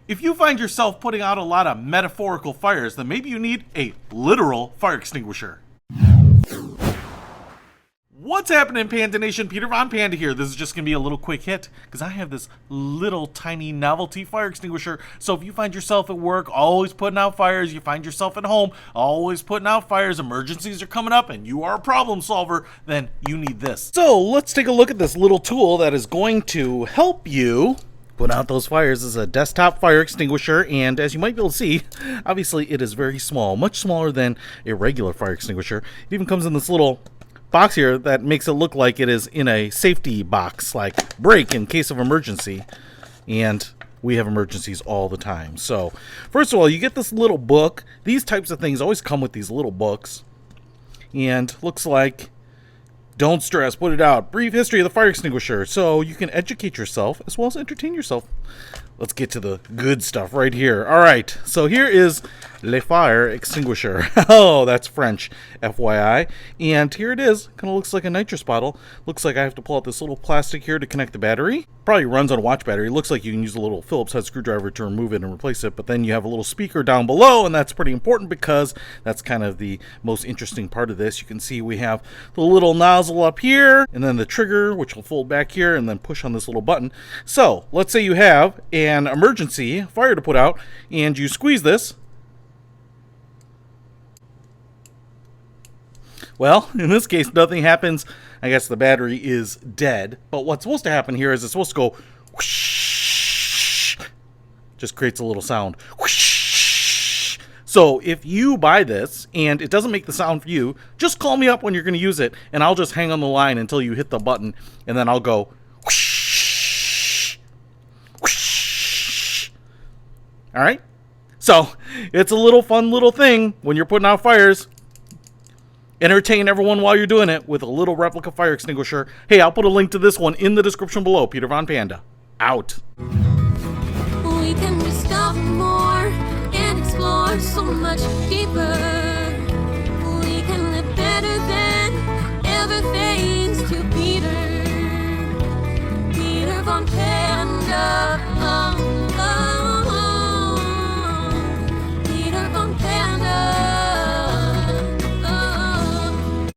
If you find yourself putting out a lot of metaphorical fires, then maybe you need a literal fire extinguisher. What's happening, Panda Nation? Peter Von Panda here. This is just going to be a little quick hit because I have this little tiny novelty fire extinguisher. So if you find yourself at work always putting out fires, you find yourself at home always putting out fires, emergencies are coming up, and you are a problem solver, then you need this. So let's take a look at this little tool that is going to help you put out those fires. This is a desktop fire extinguisher, and as you might be able to see, obviously it is very small, much smaller than a regular fire extinguisher. It even comes in this little box here that makes it look like it is in a safety box, like break in case of emergency, and we have emergencies all the time. So first of all, you get this little book. These types of things always come with these little books, and looks like don't stress, put it out, brief history of the fire extinguisher, so you can educate yourself as well as entertain yourself. Let's get to the good stuff right here. All right, so here is Le Fire Extinguisher. Oh, that's French, FYI. And here it is. Kind of looks like a nitrous bottle. Looks like I have to pull out this little plastic here to connect the battery. Probably runs on a watch battery. Looks like you can use a little Phillips head screwdriver to remove it and replace it. But then you have a little speaker down below, and that's pretty important because that's kind of the most interesting part of this. You can see we have the little nozzle up here, and then the trigger, which will fold back here, and then push on this little button. So let's say you have an emergency fire to put out, and you squeeze this. Well, in this case, nothing happens. I guess the battery is dead. But what's supposed to happen here is it's supposed to go whoosh. Just creates a little sound. Whoosh. So if you buy this and it doesn't make the sound for you, just call me up when you're going to use it, and I'll just hang on the line until you hit the button, and then I'll go whoosh. Whoosh. All right? So it's a little fun little thing when you're putting out fires. Entertain everyone while you're doing it with a little replica fire extinguisher. Hey, I'll put a link to this one in the description below. Peter Von Panda, out. We can discover more and explore so much deeper.